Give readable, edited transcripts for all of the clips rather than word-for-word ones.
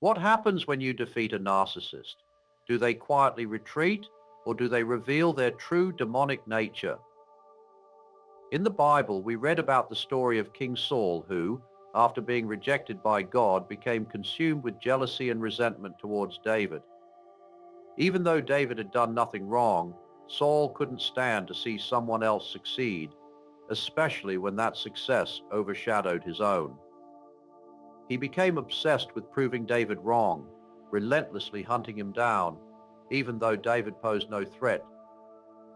What happens when you defeat a narcissist? Do they quietly retreat, or do they reveal their true demonic nature? In the Bible, we read about the story of King Saul, who, after being rejected by God, became consumed with jealousy and resentment towards David. Even though David had done nothing wrong, Saul couldn't stand to see someone else succeed, especially when that success overshadowed his own. He became obsessed with proving David wrong, relentlessly hunting him down, even though David posed no threat.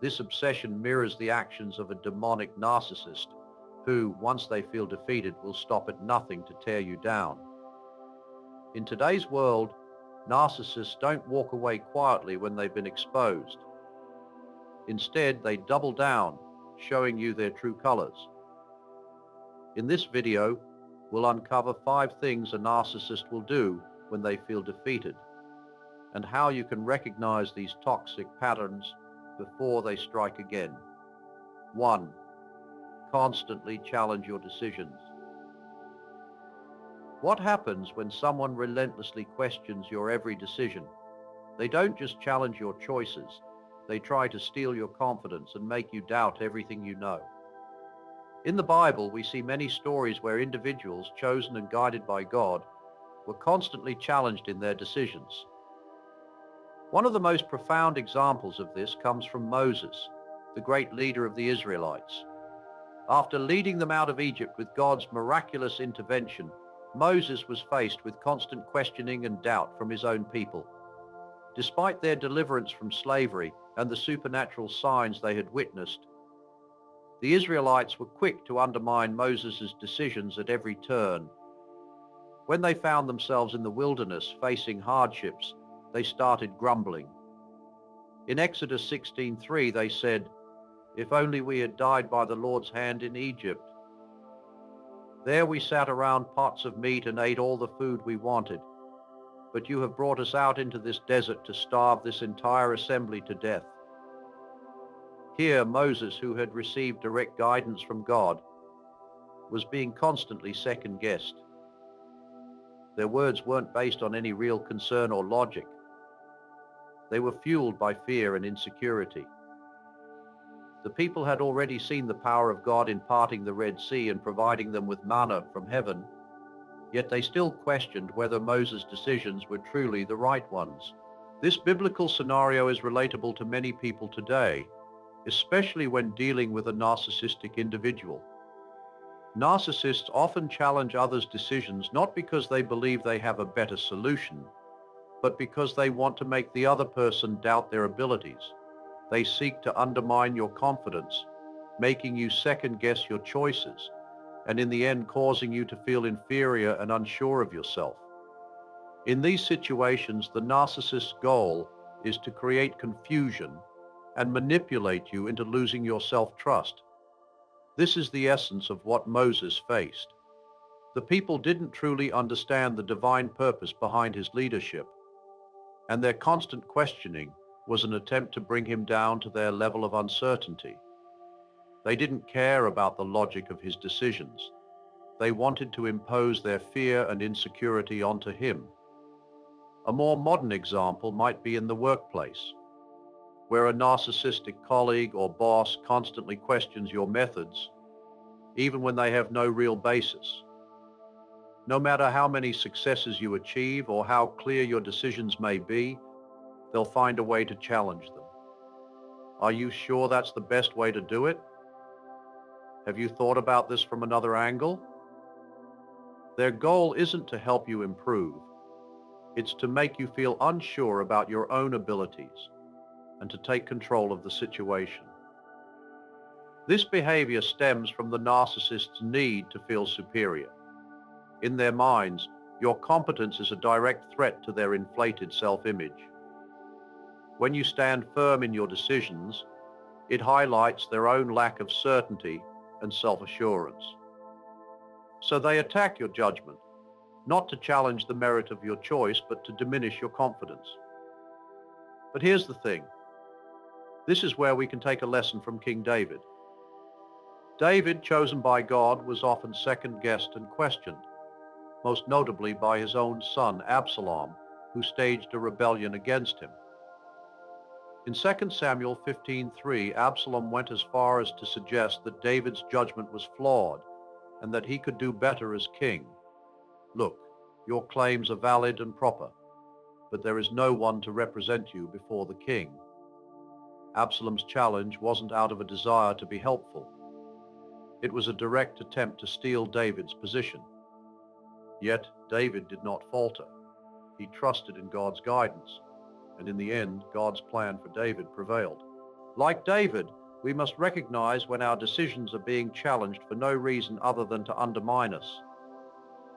This obsession mirrors the actions of a demonic narcissist who, once they feel defeated, will stop at nothing to tear you down. In today's world, narcissists don't walk away quietly when they've been exposed. Instead, they double down, showing you their true colors. In this video, we'll uncover 5 things a narcissist will do when they feel defeated, and how you can recognize these toxic patterns before they strike again. 1. Constantly challenge your decisions. What happens when someone relentlessly questions your every decision? They don't just challenge your choices, they try to steal your confidence and make you doubt everything you know. In the Bible, we see many stories where individuals chosen and guided by God were constantly challenged in their decisions. One of the most profound examples of this comes from Moses, the great leader of the Israelites. After leading them out of Egypt with God's miraculous intervention, Moses was faced with constant questioning and doubt from his own people. Despite their deliverance from slavery and the supernatural signs they had witnessed, the Israelites were quick to undermine Moses' decisions at every turn. When they found themselves in the wilderness facing hardships, they started grumbling. In Exodus 16:3, they said, "If only we had died by the Lord's hand in Egypt. There we sat around pots of meat and ate all the food we wanted. But you have brought us out into this desert to starve this entire assembly to death." Here, Moses, who had received direct guidance from God, was being constantly second-guessed. Their words weren't based on any real concern or logic. They were fueled by fear and insecurity. The people had already seen the power of God in parting the Red Sea and providing them with manna from heaven, yet they still questioned whether Moses' decisions were truly the right ones. This biblical scenario is relatable to many people today, especially when dealing with a narcissistic individual. Narcissists often challenge others' decisions not because they believe they have a better solution, but because they want to make the other person doubt their abilities. They seek to undermine your confidence, making you second-guess your choices, and in the end causing you to feel inferior and unsure of yourself. In these situations, the narcissist's goal is to create confusion and manipulate you into losing your self-trust. This is the essence of what Moses faced. The people didn't truly understand the divine purpose behind his leadership, and their constant questioning was an attempt to bring him down to their level of uncertainty. They didn't care about the logic of his decisions. They wanted to impose their fear and insecurity onto him. A more modern example might be in the workplace, where a narcissistic colleague or boss constantly questions your methods, even when they have no real basis. No matter how many successes you achieve or how clear your decisions may be, they'll find a way to challenge them. Are you sure that's the best way to do it? Have you thought about this from another angle? Their goal isn't to help you improve. It's to make you feel unsure about your own abilities and to take control of the situation. This behavior stems from the narcissist's need to feel superior. In their minds, your competence is a direct threat to their inflated self-image. When you stand firm in your decisions, it highlights their own lack of certainty and self-assurance. So they attack your judgment, not to challenge the merit of your choice, but to diminish your confidence. But here's the thing. This is where we can take a lesson from King David. David, chosen by God, was often second-guessed and questioned. most notably by his own son Absalom, who staged a rebellion against him. In 2 Samuel 15:3, Absalom went as far as to suggest that David's judgment was flawed and that he could do better as king. Look, your claims are valid and proper, but there is no one to represent you before the king. Absalom's challenge wasn't out of a desire to be helpful. It was a direct attempt to steal David's position. Yet David did not falter. He trusted in God's guidance, and in the end, God's plan for David prevailed. Like David, we must recognize when our decisions are being challenged for no reason other than to undermine us.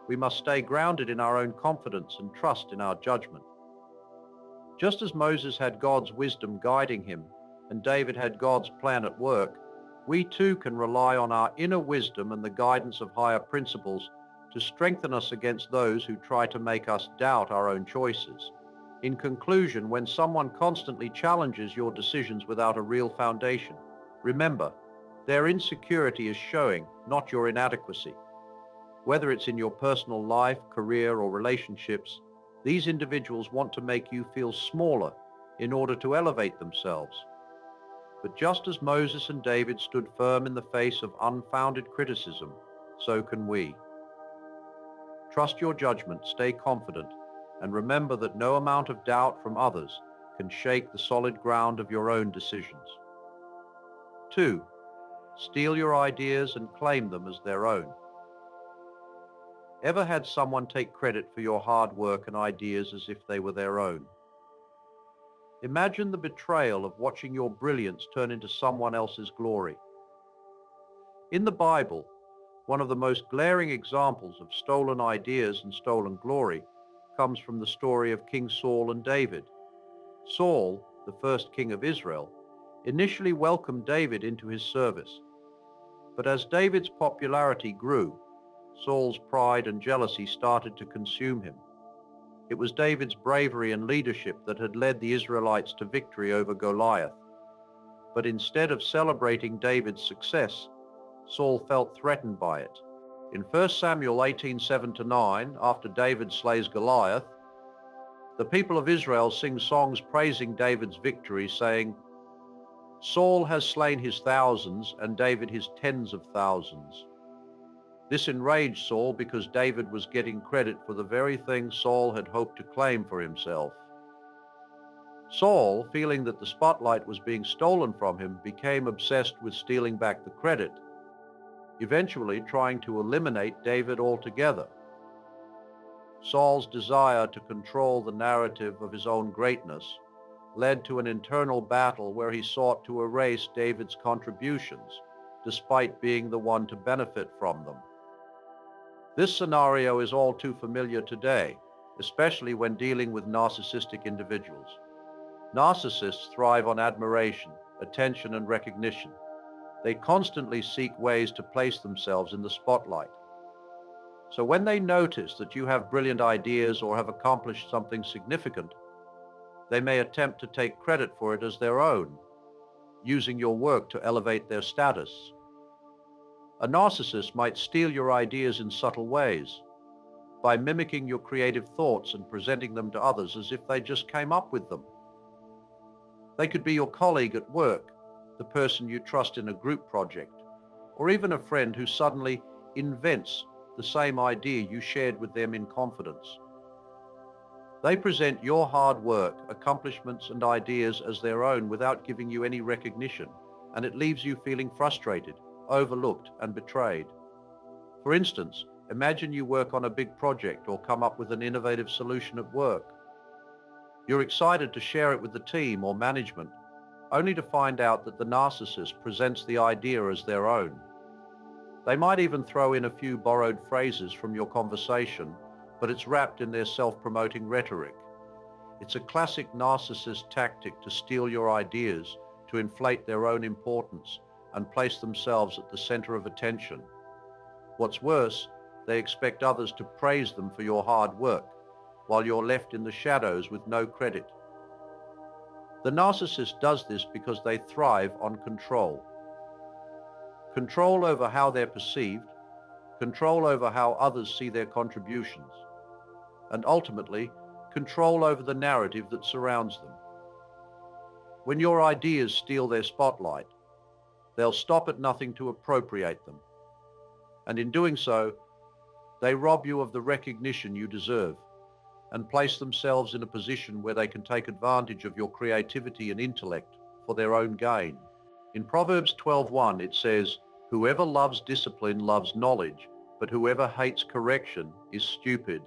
We must stay grounded in our own confidence and trust in our judgment. Just as Moses had God's wisdom guiding him and David had God's plan at work, we too can rely on our inner wisdom and the guidance of higher principles to strengthen us against those who try to make us doubt our own choices. In conclusion, when someone constantly challenges your decisions without a real foundation, remember, their insecurity is showing, not your inadequacy. Whether it's in your personal life, career, or relationships, these individuals want to make you feel smaller in order to elevate themselves. But just as Moses and David stood firm in the face of unfounded criticism, so can we. Trust your judgment, stay confident, and remember that no amount of doubt from others can shake the solid ground of your own decisions. 2. Steal your ideas and claim them as their own. Ever had someone take credit for your hard work and ideas as if they were their own? Imagine the betrayal of watching your brilliance turn into someone else's glory. In the Bible, one of the most glaring examples of stolen ideas and stolen glory comes from the story of King Saul and David. Saul, the first king of Israel, initially welcomed David into his service. But as David's popularity grew, Saul's pride and jealousy started to consume him. It was David's bravery and leadership that had led the Israelites to victory over Goliath. But instead of celebrating David's success, Saul felt threatened by it. In 1 Samuel 18:7-9, after David slays Goliath, the people of Israel sing songs praising David's victory, saying, "Saul has slain his thousands and David his tens of thousands." This enraged Saul because David was getting credit for the very thing Saul had hoped to claim for himself. Saul, feeling that the spotlight was being stolen from him, became obsessed with stealing back the credit, eventually trying to eliminate David altogether. Saul's desire to control the narrative of his own greatness led to an internal battle where he sought to erase David's contributions, despite being the one to benefit from them. This scenario is all too familiar today, especially when dealing with narcissistic individuals. Narcissists thrive on admiration, attention, and recognition. They constantly seek ways to place themselves in the spotlight. So when they notice that you have brilliant ideas or have accomplished something significant, they may attempt to take credit for it as their own, using your work to elevate their status. A narcissist might steal your ideas in subtle ways, by mimicking your creative thoughts and presenting them to others as if they just came up with them. They could be your colleague at work, the person you trust in a group project, or even a friend who suddenly invents the same idea you shared with them in confidence. They present your hard work, accomplishments, and ideas as their own without giving you any recognition, and it leaves you feeling frustrated, overlooked, and betrayed. For instance, imagine you work on a big project or come up with an innovative solution at work. You're excited to share it with the team or management, only to find out that the narcissist presents the idea as their own. They might even throw in a few borrowed phrases from your conversation, but it's wrapped in their self-promoting rhetoric. It's a classic narcissist tactic to steal your ideas, to inflate their own importance, and place themselves at the center of attention. What's worse, they expect others to praise them for your hard work, while you're left in the shadows with no credit. The narcissist does this because they thrive on control. Control over how they're perceived, control over how others see their contributions, and ultimately, control over the narrative that surrounds them. When your ideas steal their spotlight, they'll stop at nothing to appropriate them. And in doing so, they rob you of the recognition you deserve and place themselves in a position where they can take advantage of your creativity and intellect for their own gain. In Proverbs 12:1, it says, "Whoever loves discipline loves knowledge, but whoever hates correction is stupid."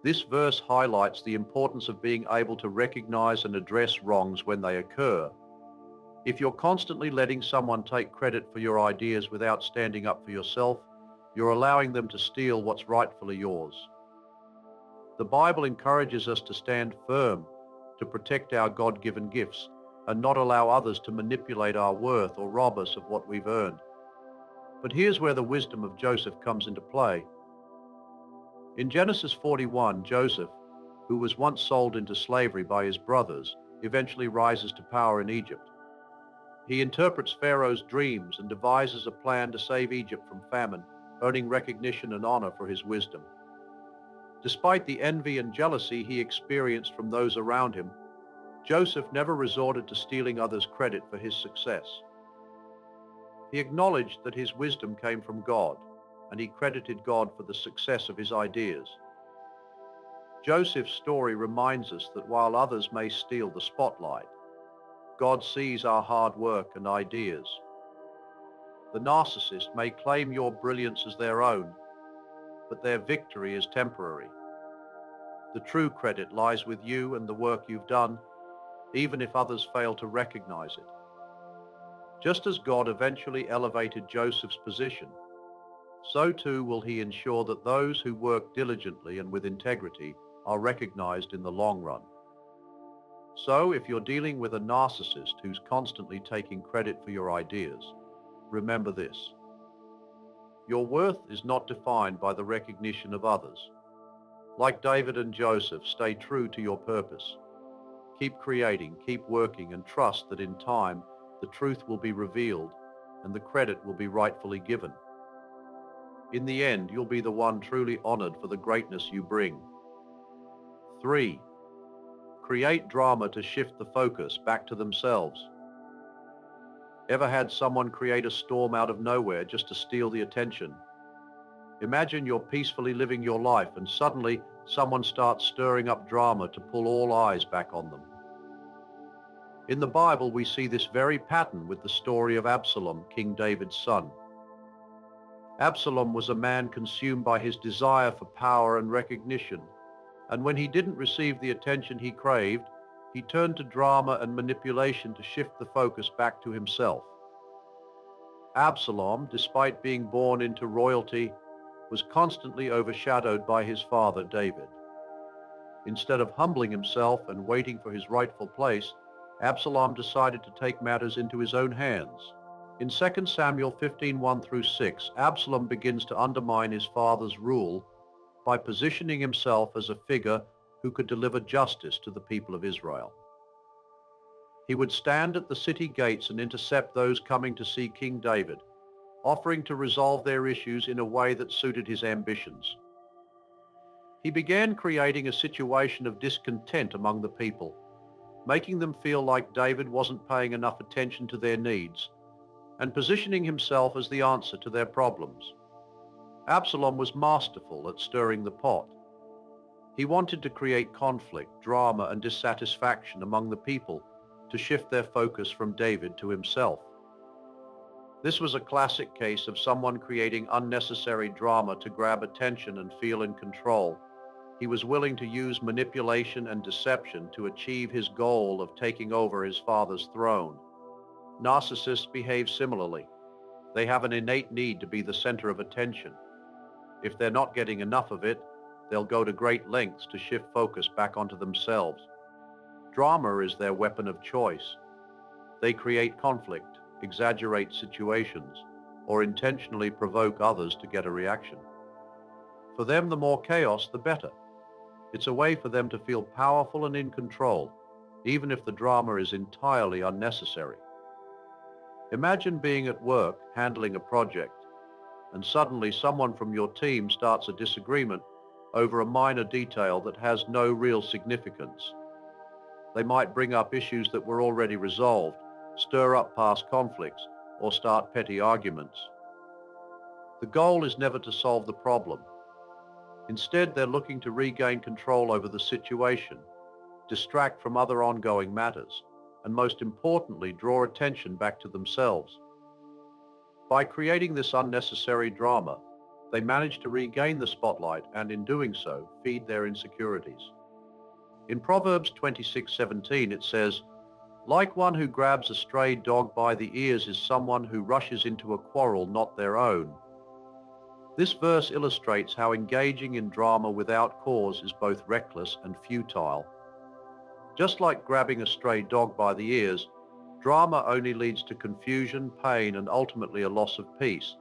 This verse highlights the importance of being able to recognize and address wrongs when they occur. If you're constantly letting someone take credit for your ideas without standing up for yourself, you're allowing them to steal what's rightfully yours. The Bible encourages us to stand firm, to protect our God-given gifts, and not allow others to manipulate our worth or rob us of what we've earned. But here's where the wisdom of Joseph comes into play. In Genesis 41, Joseph, who was once sold into slavery by his brothers, eventually rises to power in Egypt. He interprets Pharaoh's dreams and devises a plan to save Egypt from famine, earning recognition and honor for his wisdom. Despite the envy and jealousy he experienced from those around him, Joseph never resorted to stealing others' credit for his success. He acknowledged that his wisdom came from God, and he credited God for the success of his ideas. Joseph's story reminds us that while others may steal the spotlight, God sees our hard work and ideas. The narcissist may claim your brilliance as their own, but their victory is temporary. The true credit lies with you and the work you've done, even if others fail to recognize it. Just as God eventually elevated Joseph's position, so too will he ensure that those who work diligently and with integrity are recognized in the long run. So, if you're dealing with a narcissist who's constantly taking credit for your ideas, remember this. Your worth is not defined by the recognition of others. Like David and Joseph, stay true to your purpose. Keep creating, keep working, and trust that in time, the truth will be revealed and the credit will be rightfully given. In the end, you'll be the one truly honored for the greatness you bring. 3. Create drama to shift the focus back to themselves. Ever had someone create a storm out of nowhere just to steal the attention? Imagine you're peacefully living your life and suddenly someone starts stirring up drama to pull all eyes back on them. In the Bible, we see this very pattern with the story of Absalom, King David's son. Absalom was a man consumed by his desire for power and recognition, and when he didn't receive the attention he craved, he turned to drama and manipulation to shift the focus back to himself. Absalom, despite being born into royalty, was constantly overshadowed by his father David. Instead of humbling himself and waiting for his rightful place, Absalom decided to take matters into his own hands. In 2 Samuel 15:1-6, Absalom begins to undermine his father's rule by positioning himself as a figure who could deliver justice to the people of Israel. He would stand at the city gates and intercept those coming to see King David, offering to resolve their issues in a way that suited his ambitions. He began creating a situation of discontent among the people, making them feel like David wasn't paying enough attention to their needs, and positioning himself as the answer to their problems. Absalom was masterful at stirring the pot. He wanted to create conflict, drama, and dissatisfaction among the people to shift their focus from David to himself. This was a classic case of someone creating unnecessary drama to grab attention and feel in control. He was willing to use manipulation and deception to achieve his goal of taking over his father's throne. Narcissists behave similarly. They have an innate need to be the center of attention. If they're not getting enough of it, they'll go to great lengths to shift focus back onto themselves. Drama is their weapon of choice. They create conflict, exaggerate situations, or intentionally provoke others to get a reaction. For them, the more chaos, the better. It's a way for them to feel powerful and in control, even if the drama is entirely unnecessary. Imagine being at work, handling a project. and suddenly someone from your team starts a disagreement over a minor detail that has no real significance. They might bring up issues that were already resolved, stir up past conflicts, or start petty arguments. The goal is never to solve the problem. Instead, they're looking to regain control over the situation, distract from other ongoing matters, and most importantly, draw attention back to themselves. By creating this unnecessary drama, they manage to regain the spotlight and, in doing so, feed their insecurities. In Proverbs 26:17, it says, "Like one who grabs a stray dog by the ears is someone who rushes into a quarrel not their own." This verse illustrates how engaging in drama without cause is both reckless and futile. Just like grabbing a stray dog by the ears, drama only leads to confusion, pain, and ultimately a loss of peace.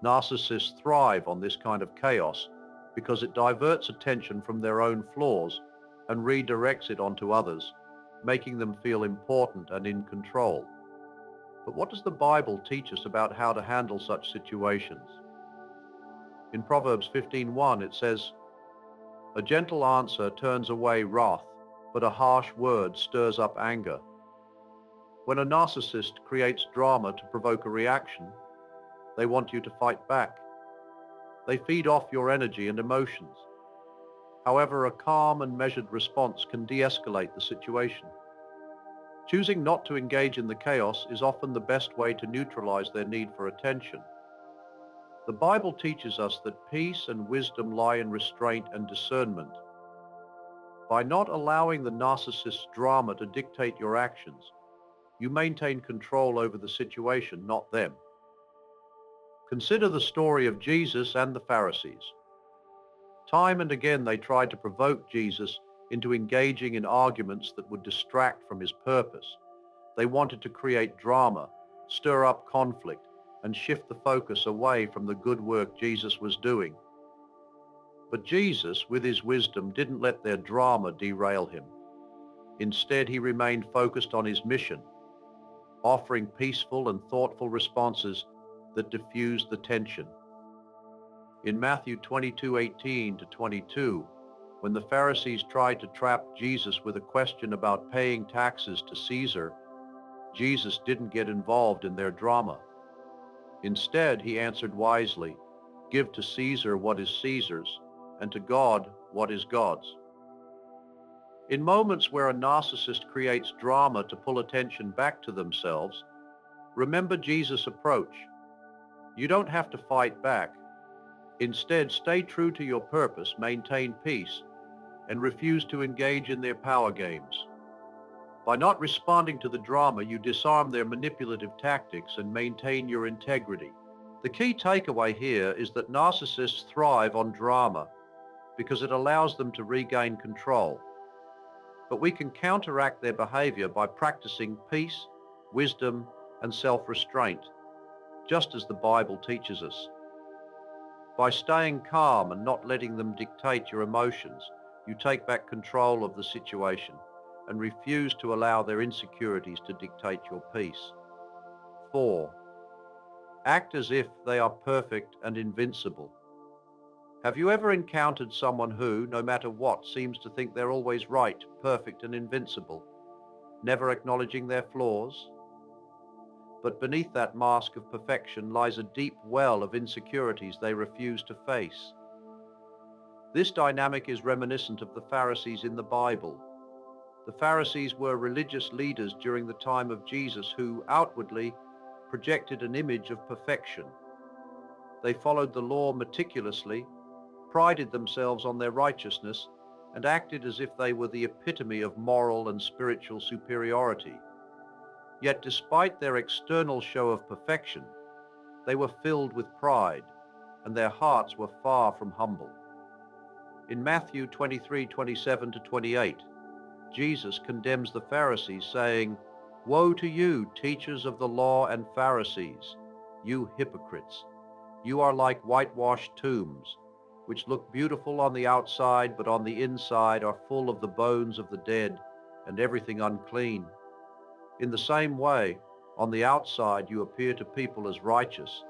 Narcissists thrive on this kind of chaos because it diverts attention from their own flaws and redirects it onto others, making them feel important and in control. But what does the Bible teach us about how to handle such situations? In Proverbs 15:1 it says, "A gentle answer turns away wrath, but a harsh word stirs up anger." When a narcissist creates drama to provoke a reaction, they want you to fight back. They feed off your energy and emotions. However, a calm and measured response can de-escalate the situation. Choosing not to engage in the chaos is often the best way to neutralize their need for attention. The Bible teaches us that peace and wisdom lie in restraint and discernment. By not allowing the narcissist's drama to dictate your actions, you maintain control over the situation, not them. Consider the story of Jesus and the Pharisees. Time and again they tried to provoke Jesus into engaging in arguments that would distract from his purpose. They wanted to create drama, stir up conflict, and shift the focus away from the good work Jesus was doing. But Jesus, with his wisdom, didn't let their drama derail him. Instead, he remained focused on his mission, offering peaceful and thoughtful responses that diffused the tension. In Matthew 22:18-22, when the Pharisees tried to trap Jesus with a question about paying taxes to Caesar, Jesus didn't get involved in their drama. Instead, he answered wisely, "Give to Caesar what is Caesar's, and to God what is God's." In moments where a narcissist creates drama to pull attention back to themselves, remember Jesus' approach. You don't have to fight back. Instead, stay true to your purpose, maintain peace, and refuse to engage in their power games. By not responding to the drama, you disarm their manipulative tactics and maintain your integrity. The key takeaway here is that narcissists thrive on drama because it allows them to regain control. But we can counteract their behavior by practicing peace, wisdom, and self-restraint, just as the Bible teaches us. By staying calm and not letting them dictate your emotions, you take back control of the situation and refuse to allow their insecurities to dictate your peace. 4. Act as if they are perfect and invincible. Have you ever encountered someone who, no matter what, seems to think they're always right, perfect and invincible, never acknowledging their flaws? But beneath that mask of perfection lies a deep well of insecurities they refuse to face. This dynamic is reminiscent of the Pharisees in the Bible. The Pharisees were religious leaders during the time of Jesus who outwardly projected an image of perfection. They followed the law meticulously, prided themselves on their righteousness, and acted as if they were the epitome of moral and spiritual superiority. Yet despite their external show of perfection, they were filled with pride, and their hearts were far from humble. In Matthew 23:27-28, Jesus condemns the Pharisees, saying, "Woe to you, teachers of the law and Pharisees, you hypocrites! You are like whitewashed tombs, which look beautiful on the outside, but on the inside are full of the bones of the dead and everything unclean. In the same way, on the outside you appear to people as righteous,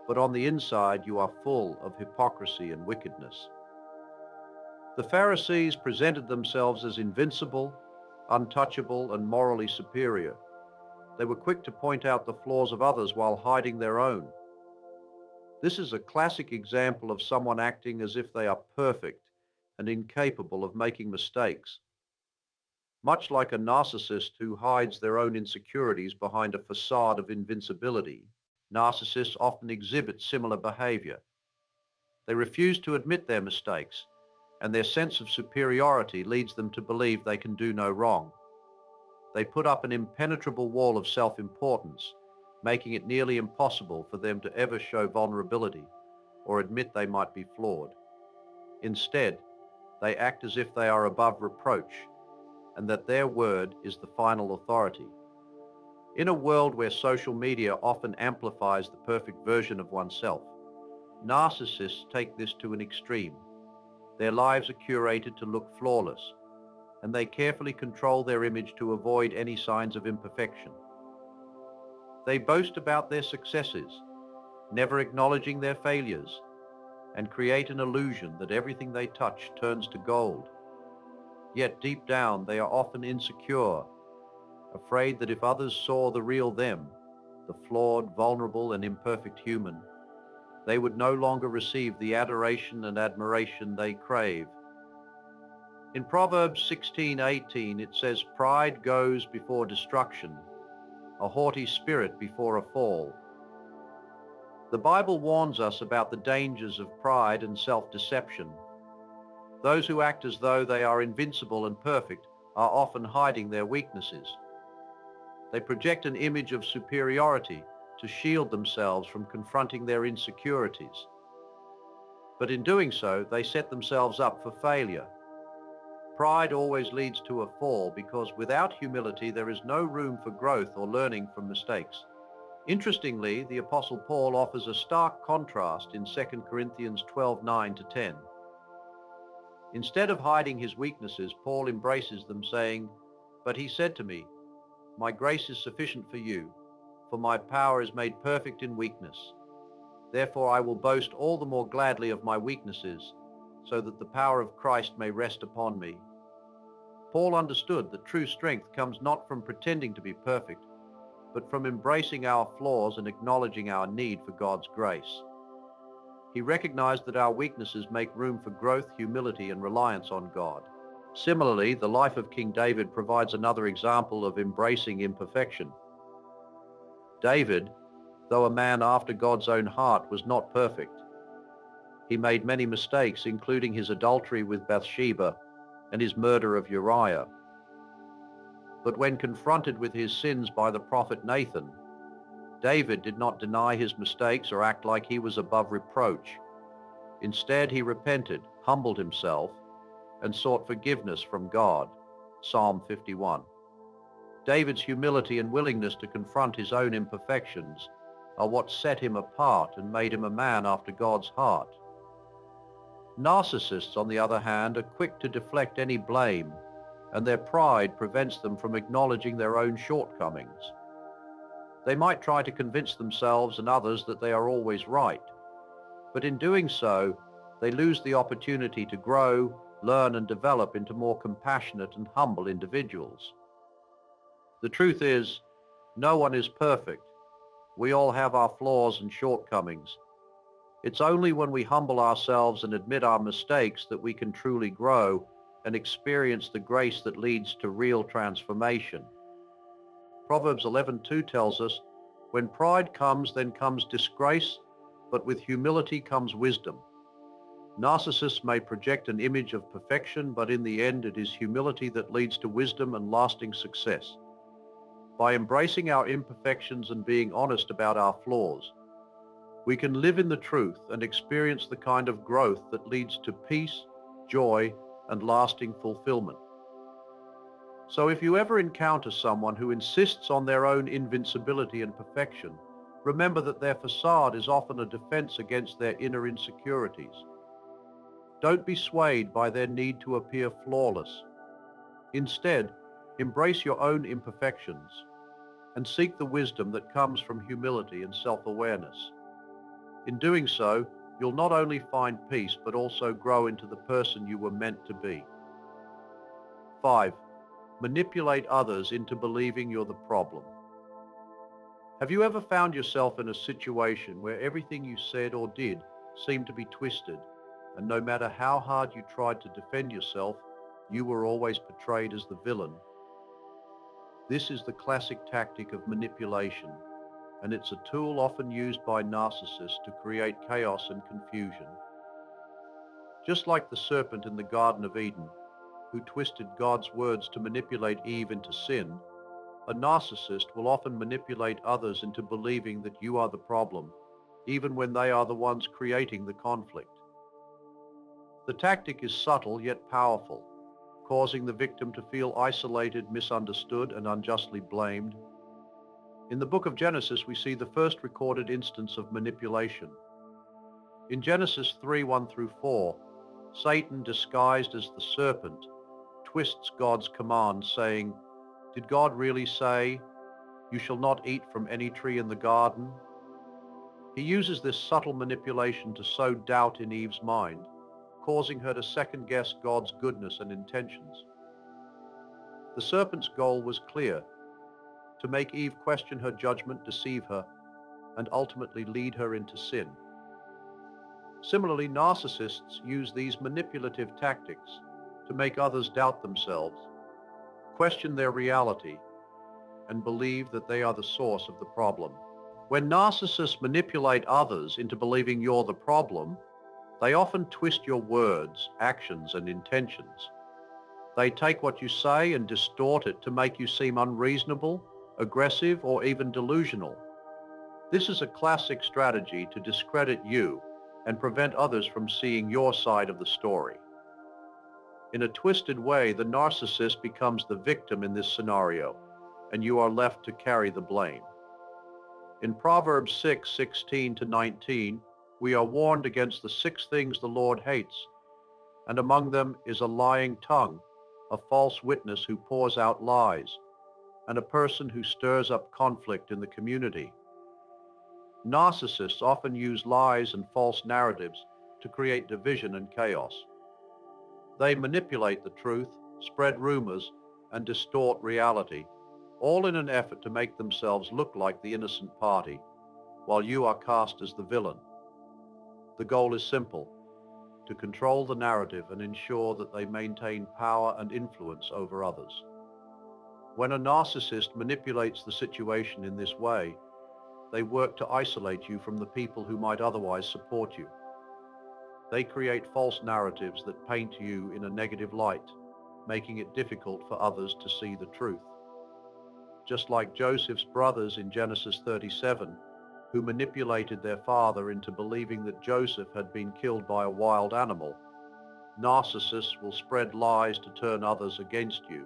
but on the inside you are full of hypocrisy and wickedness. The Pharisees presented themselves as invincible, untouchable, and morally superior. They were quick to point out the flaws of others while hiding their own. This is a classic example of someone acting as if they are perfect and incapable of making mistakes. Much like a narcissist who hides their own insecurities behind a facade of invincibility, narcissists often exhibit similar behavior. They refuse to admit their mistakes, and their sense of superiority leads them to believe they can do no wrong. They put up an impenetrable wall of self-importance, making it nearly impossible for them to ever show vulnerability or admit they might be flawed. Instead, they act as if they are above reproach and that their word is the final authority. In a world where social media often amplifies the perfect version of oneself, narcissists take this to an extreme. Their lives are curated to look flawless, and they carefully control their image to avoid any signs of imperfection. They boast about their successes, never acknowledging their failures, and create an illusion that everything they touch turns to gold. Yet deep down, they are often insecure, afraid that if others saw the real them, the flawed, vulnerable, and imperfect human, they would no longer receive the adoration and admiration they crave. In Proverbs 16:18, it says, "Pride goes before destruction, a haughty spirit before a fall." The Bible warns us about the dangers of pride and self-deception. Those who act as though they are invincible and perfect are often hiding their weaknesses. They project an image of superiority to shield themselves from confronting their insecurities. But in doing so, they set themselves up for failure. Pride always leads to a fall because without humility, there is no room for growth or learning from mistakes. Interestingly, the Apostle Paul offers a stark contrast in 2 Corinthians 12:9-10. Instead of hiding his weaknesses, Paul embraces them, saying, "But he said to me, 'My grace is sufficient for you, for my power is made perfect in weakness. Therefore I will boast all the more gladly of my weaknesses, so that the power of Christ may rest upon me.'" Paul understood that true strength comes not from pretending to be perfect, but from embracing our flaws and acknowledging our need for God's grace. He recognized that our weaknesses make room for growth, humility, and reliance on God. Similarly, the life of King David provides another example of embracing imperfection. David, though a man after God's own heart, was not perfect. He made many mistakes, including his adultery with Bathsheba and his murder of Uriah. But when confronted with his sins by the prophet Nathan, David did not deny his mistakes or act like he was above reproach. Instead, he repented, humbled himself, and sought forgiveness from God. Psalm 51. David's humility and willingness to confront his own imperfections are what set him apart and made him a man after God's heart. Narcissists, on the other hand, are quick to deflect any blame, and their pride prevents them from acknowledging their own shortcomings. They might try to convince themselves and others that they are always right, but in doing so, they lose the opportunity to grow, learn, and develop into more compassionate and humble individuals. The truth is, no one is perfect. We all have our flaws and shortcomings. It's only when we humble ourselves and admit our mistakes that we can truly grow and experience the grace that leads to real transformation. Proverbs 11:2 tells us, "When pride comes, then comes disgrace, but with humility comes wisdom." Narcissists may project an image of perfection, but in the end it is humility that leads to wisdom and lasting success. By embracing our imperfections and being honest about our flaws, we can live in the truth and experience the kind of growth that leads to peace, joy, and lasting fulfillment. So if you ever encounter someone who insists on their own invincibility and perfection, remember that their facade is often a defense against their inner insecurities. Don't be swayed by their need to appear flawless. Instead, embrace your own imperfections and seek the wisdom that comes from humility and self-awareness. In doing so, you'll not only find peace, but also grow into the person you were meant to be. 5. Manipulate others into believing you're the problem. Have you ever found yourself in a situation where everything you said or did seemed to be twisted, and no matter how hard you tried to defend yourself, you were always portrayed as the villain? This is the classic tactic of manipulation, and it's a tool often used by narcissists to create chaos and confusion. Just like the serpent in the Garden of Eden, who twisted God's words to manipulate Eve into sin, a narcissist will often manipulate others into believing that you are the problem, even when they are the ones creating the conflict. The tactic is subtle yet powerful, causing the victim to feel isolated, misunderstood, and unjustly blamed. In the book of Genesis, we see the first recorded instance of manipulation. In Genesis 3:1 through 4, Satan, disguised as the serpent, twists God's command, saying, "Did God really say, 'You shall not eat from any tree in the garden'?" He uses this subtle manipulation to sow doubt in Eve's mind, causing her to second-guess God's goodness and intentions. The serpent's goal was clear: to make Eve question her judgment, deceive her, and ultimately lead her into sin. Similarly, narcissists use these manipulative tactics to make others doubt themselves, question their reality, and believe that they are the source of the problem. When narcissists manipulate others into believing you're the problem, they often twist your words, actions, and intentions. They take what you say and distort it to make you seem unreasonable, aggressive, or even delusional. This is a classic strategy to discredit you and prevent others from seeing your side of the story. In a twisted way, the narcissist becomes the victim in this scenario, and you are left to carry the blame. In Proverbs 6:16-19, we are warned against the 6 things the Lord hates, and among them is a lying tongue, a false witness who pours out lies, and a person who stirs up conflict in the community. Narcissists often use lies and false narratives to create division and chaos. They manipulate the truth, spread rumors, and distort reality, all in an effort to make themselves look like the innocent party, while you are cast as the villain. The goal is simple: to control the narrative and ensure that they maintain power and influence over others. When a narcissist manipulates the situation in this way, they work to isolate you from the people who might otherwise support you. They create false narratives that paint you in a negative light, making it difficult for others to see the truth. Just like Joseph's brothers in Genesis 37, who manipulated their father into believing that Joseph had been killed by a wild animal, narcissists will spread lies to turn others against you.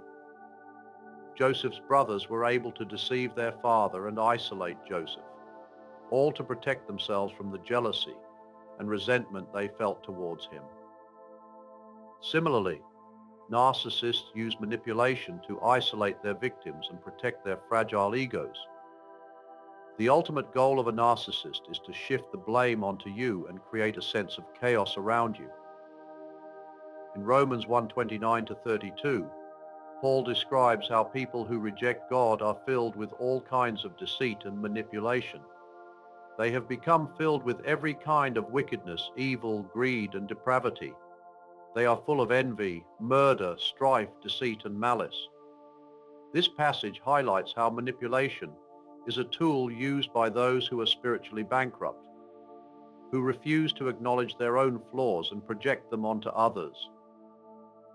Joseph's brothers were able to deceive their father and isolate Joseph, all to protect themselves from the jealousy and resentment they felt towards him. Similarly, narcissists use manipulation to isolate their victims and protect their fragile egos. The ultimate goal of a narcissist is to shift the blame onto you and create a sense of chaos around you. In Romans 1:29-32, Paul describes how people who reject God are filled with all kinds of deceit and manipulation. They have become filled with every kind of wickedness, evil, greed, and depravity. They are full of envy, murder, strife, deceit, and malice. This passage highlights how manipulation is a tool used by those who are spiritually bankrupt, who refuse to acknowledge their own flaws and project them onto others.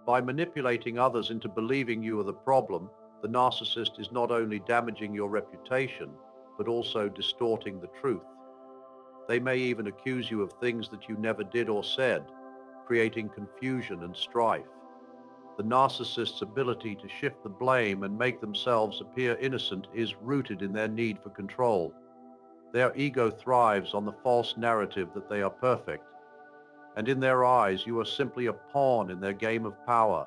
By manipulating others into believing you are the problem, the narcissist is not only damaging your reputation, but also distorting the truth. They may even accuse you of things that you never did or said, creating confusion and strife. The narcissist's ability to shift the blame and make themselves appear innocent is rooted in their need for control. Their ego thrives on the false narrative that they are perfect, and in their eyes you are simply a pawn in their game of power.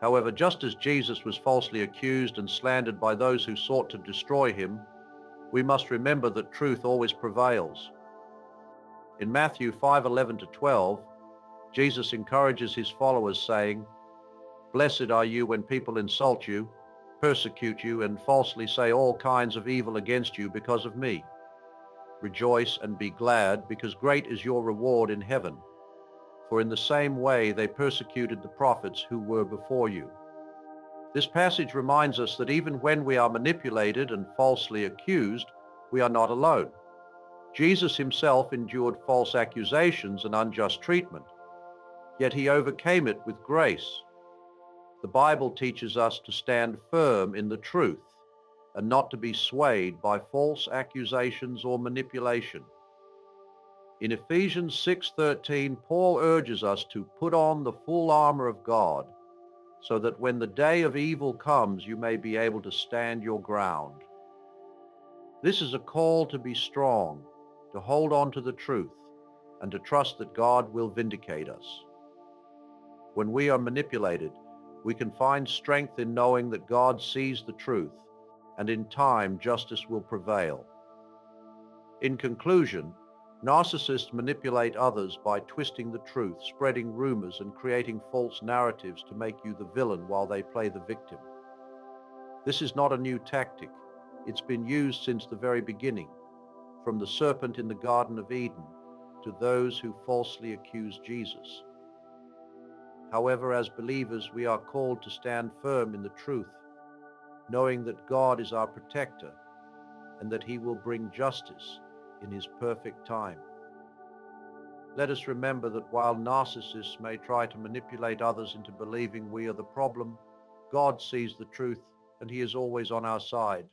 However, just as Jesus was falsely accused and slandered by those who sought to destroy him, we must remember that truth always prevails. In Matthew 5:11-12, Jesus encourages his followers, saying, "Blessed are you when people insult you, persecute you, and falsely say all kinds of evil against you because of me. Rejoice and be glad, because great is your reward in heaven. For in the same way they persecuted the prophets who were before you." This passage reminds us that even when we are manipulated and falsely accused, we are not alone. Jesus himself endured false accusations and unjust treatment, yet he overcame it with grace. The Bible teaches us to stand firm in the truth and not to be swayed by false accusations or manipulation. In Ephesians 6:13, Paul urges us to put on the full armor of God, so that when the day of evil comes, you may be able to stand your ground. This is a call to be strong, to hold on to the truth, and to trust that God will vindicate us. When we are manipulated, we can find strength in knowing that God sees the truth, and in time justice will prevail. In conclusion, narcissists manipulate others by twisting the truth, spreading rumors, and creating false narratives to make you the villain while they play the victim. This is not a new tactic. It's been used since the very beginning, from the serpent in the Garden of Eden to those who falsely accuse Jesus. However, as believers, we are called to stand firm in the truth, knowing that God is our protector and that he will bring justice in his perfect time. Let us remember that while narcissists may try to manipulate others into believing we are the problem, God sees the truth and he is always on our side.